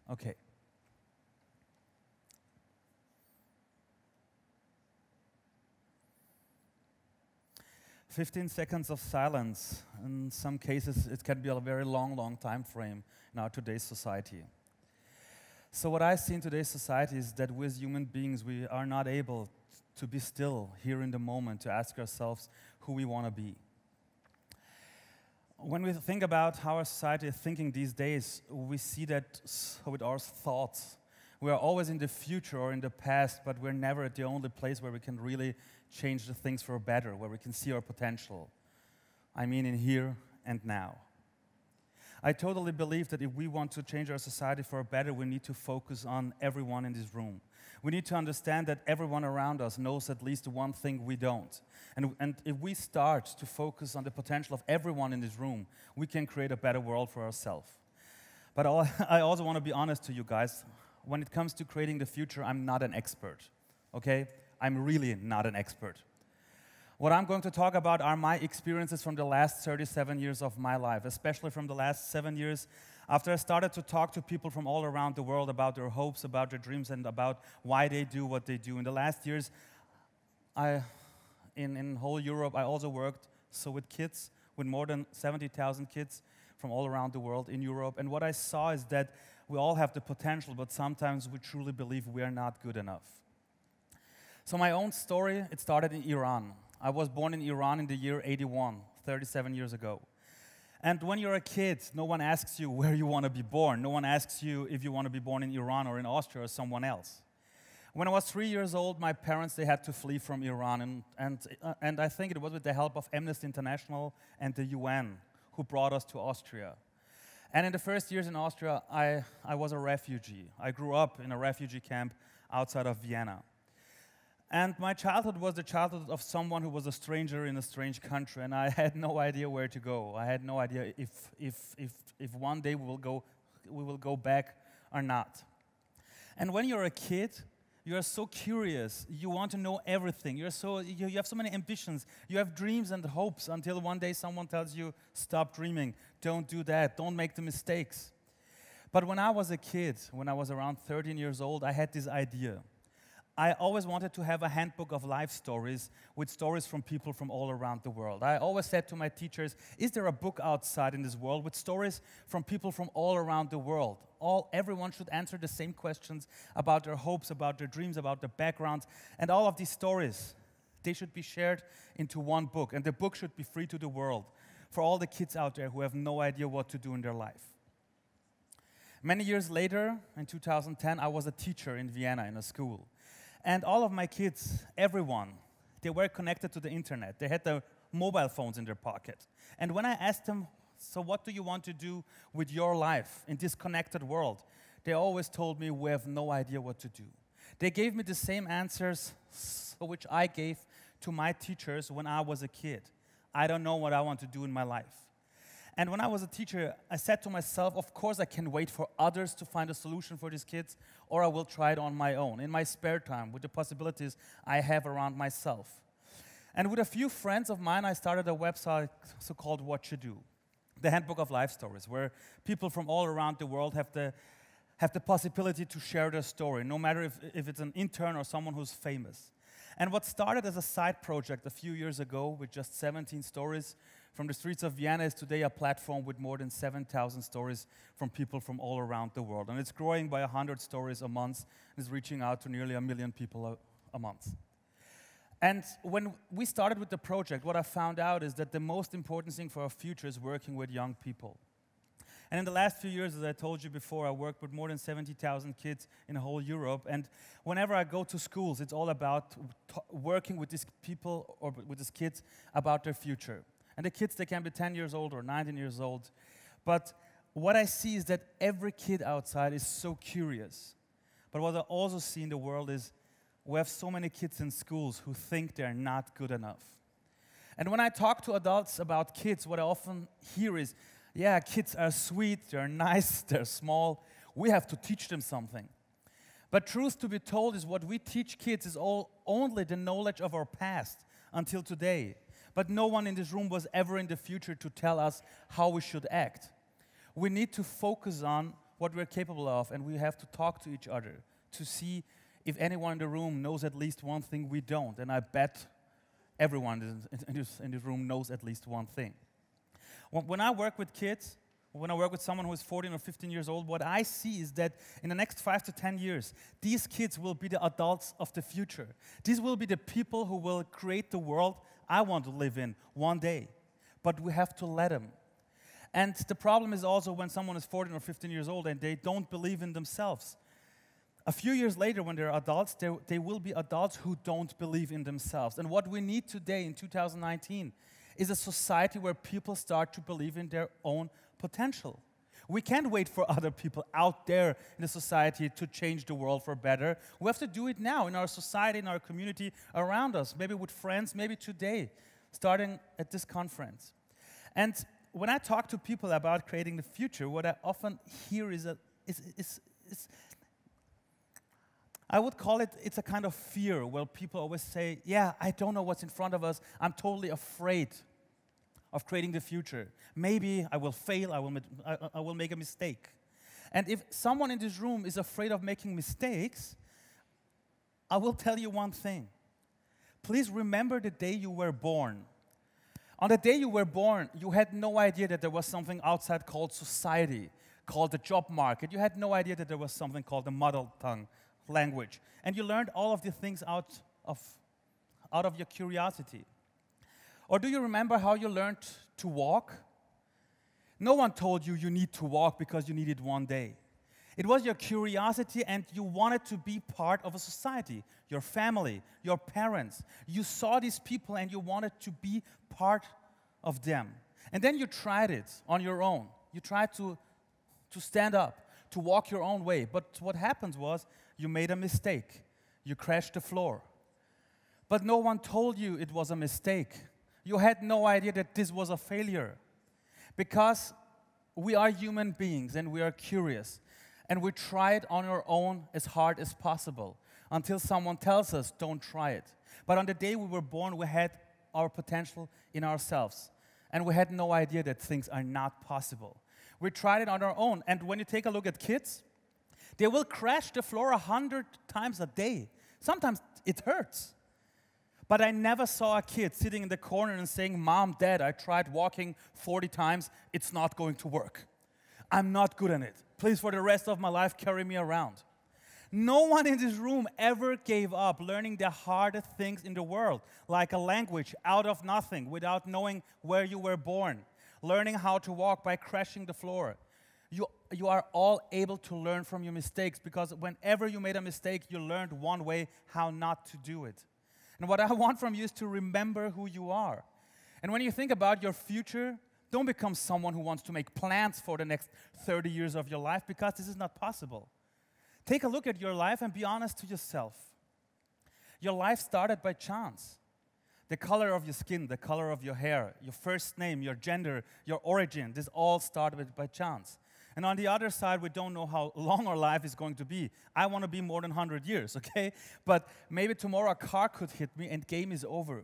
Okay. "15 seconds of silence. In some cases, it can be a very long time frame in our today's society. So what I see in today's society is that we as human beings, we are not able to be still here in the moment to ask ourselves who we want to be. When we think about how our society is thinking these days, we see that with our thoughts. We are always in the future or in the past, but we're never at the only place where we can really change the things for better, where we can see our potential. I mean in here and now. I totally believe that if we want to change our society for better, we need to focus on everyone in this room. We need to understand that everyone around us knows at least one thing we don't. And if we start to focus on the potential of everyone in this room, we can create a better world for ourselves. But I also want to be honest to you guys. When it comes to creating the future, I'm not an expert, okay? I'm really not an expert. What I'm going to talk about are my experiences from the last 37 years of my life, especially from the last 7 years after I started to talk to people from all around the world about their hopes, about their dreams, and about why they do what they do. In the last years, in whole Europe, I also worked with kids, with more than 70,000 kids from all around the world in Europe. And what I saw is that we all have the potential, but sometimes we truly believe we are not good enough. So my own story, it started in Iran. I was born in Iran in the year 81, 37 years ago. And when you're a kid, no one asks you where you want to be born. No one asks you if you want to be born in Iran or in Austria or someone else. When I was 3 years old, my parents, they had to flee from Iran. And I think it was with the help of Amnesty International and the UN who brought us to Austria. And in the first years in Austria, I was a refugee. I grew up in a refugee camp outside of Vienna. And my childhood was the childhood of someone who was a stranger in a strange country, and I had no idea where to go. I had no idea if one day we will go back or not. And when you're a kid, you are so curious. You want to know everything. You have so many ambitions. You have dreams and hopes until one day someone tells you, stop dreaming. Don't do that. Don't make the mistakes. But when I was a kid, when I was around 13 years old, I had this idea. I always wanted to have a handbook of life stories with stories from people from all around the world. I always said to my teachers, is there a book outside in this world with stories from people from all around the world? Everyone should answer the same questions about their hopes, about their dreams, about their backgrounds, and all of these stories, they should be shared into one book, and the book should be free to the world for all the kids out there who have no idea what to do in their life. Many years later, in 2010, I was a teacher in Vienna in a school. And all of my kids, everyone, they were connected to the internet. They had their mobile phones in their pocket. And when I asked them, so what do you want to do with your life in this connected world? They always told me, we have no idea what to do. They gave me the same answers which I gave to my teachers when I was a kid. I don't know what I want to do in my life. And when I was a teacher, I said to myself, of course I can wait for others to find a solution for these kids, or I will try it on my own, in my spare time, with the possibilities I have around myself. And with a few friends of mine, I started a website called WHATCHADO, the Handbook of Life Stories, where people from all around the world have the possibility to share their story, no matter if it's an intern or someone who's famous. And what started as a side project a few years ago with just 17 stories from the streets of Vienna is today a platform with more than 7,000 stories from people from all around the world. And it's growing by 100 stories a month and is reaching out to nearly 1 million people a month. And when we started with the project, what I found out is that the most important thing for our future is working with young people. And in the last few years, as I told you before, I worked with more than 70,000 kids in whole Europe. And whenever I go to schools, it's all about working with these people or with these kids about their future. And the kids, they can be 10 years old or 19 years old. But what I see is that every kid outside is so curious. But what I also see in the world is we have so many kids in schools who think they're not good enough. And when I talk to adults about kids, what I often hear is, yeah, kids are sweet, they're nice, they're small. We have to teach them something. But truth to be told is what we teach kids is only the knowledge of our past until today. But no one in this room was ever in the future to tell us how we should act. We need to focus on what we're capable of, and we have to talk to each other to see if anyone in the room knows at least one thing we don't. And I bet everyone in this room knows at least one thing. When I work with kids, when I work with someone who is 14 or 15 years old, what I see is that in the next 5 to 10 years, these kids will be the adults of the future. These will be the people who will create the world I want to live in one day. But we have to let them. And the problem is also when someone is 14 or 15 years old and they don't believe in themselves. A few years later, when they're adults, they will be adults who don't believe in themselves. And what we need today in 2019 is a society where people start to believe in their own potential. We can't wait for other people out there in the society to change the world for better. We have to do it now in our society, in our community around us, maybe with friends, maybe today, starting at this conference. And when I talk to people about creating the future, what I often hear is I would call it, it's a kind of fear where people always say, yeah, I don't know what's in front of us. I'm totally afraid of creating the future. Maybe I will fail, I will make a mistake. And if someone in this room is afraid of making mistakes, I will tell you one thing. Please remember the day you were born. On the day you were born, you had no idea that there was something outside called society, called the job market. You had no idea that there was something called the mother tongue language. And you learned all of the things out of your curiosity. Or do you remember how you learned to walk? No one told you you need to walk because you need it one day. It was your curiosity and you wanted to be part of a society, your family, your parents. You saw these people and you wanted to be part of them. And then you tried it on your own. You tried to stand up, to walk your own way. But what happened was you made a mistake. You crashed the floor. But no one told you it was a mistake. You had no idea that this was a failure. Because we are human beings and we are curious. And we try it on our own as hard as possible until someone tells us, don't try it. But on the day we were born, we had our potential in ourselves. And we had no idea that things are not possible. We tried it on our own. And when you take a look at kids, they will crash the floor 100 times a day. Sometimes it hurts. But I never saw a kid sitting in the corner and saying, Mom, Dad, I tried walking 40 times. It's not going to work. I'm not good at it. Please, for the rest of my life, carry me around. No one in this room ever gave up learning the hardest things in the world, like a language out of nothing, without knowing where you were born, learning how to walk by crashing the floor. You are all able to learn from your mistakes because whenever you made a mistake, you learned one way how not to do it. And what I want from you is to remember who you are. And when you think about your future, don't become someone who wants to make plans for the next 30 years of your life because this is not possible. Take a look at your life and be honest to yourself. Your life started by chance. The color of your skin, the color of your hair, your first name, your gender, your origin, this all started by chance. And on the other side, we don't know how long our life is going to be. I want to be more than 100 years, okay? But maybe tomorrow a car could hit me and game is over.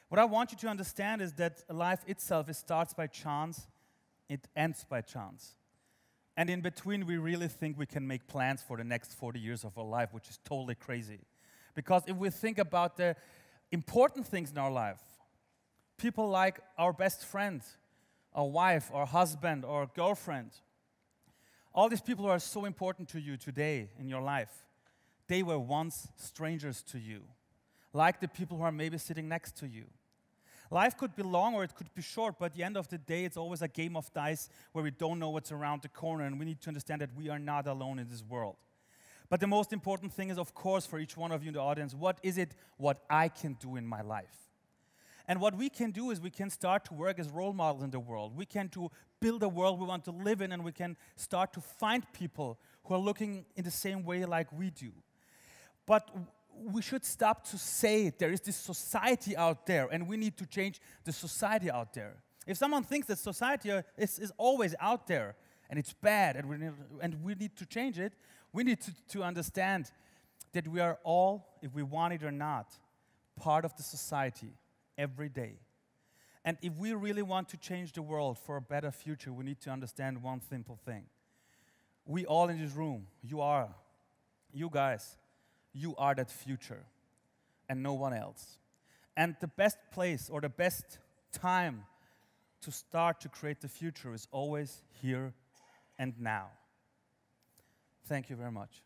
What I want you to understand is that life itself, it starts by chance, it ends by chance. And in between, we really think we can make plans for the next 40 years of our life, which is totally crazy. Because if we think about the important things in our life, people like our best friend, our wife, our husband, or girlfriend, all these people who are so important to you today in your life, they were once strangers to you, like the people who are maybe sitting next to you. Life could be long or it could be short, but at the end of the day, it's always a game of dice where we don't know what's around the corner, and we need to understand that we are not alone in this world. But the most important thing is, of course, for each one of you in the audience, what is it what I can do in my life? And what we can do is we can start to work as role models in the world. We can build a world we want to live in, and we can start to find people who are looking in the same way like we do. But we should stop to say there is this society out there, and we need to change the society out there. If someone thinks that society is always out there, and it's bad, and we need to change it, we need to understand that we are all, if we want it or not, part of the society every day. And if we really want to change the world for a better future, we need to understand one simple thing. We all in this room, you guys, you are that future and no one else. And the best place or the best time to start to create the future is always here and now. Thank you very much.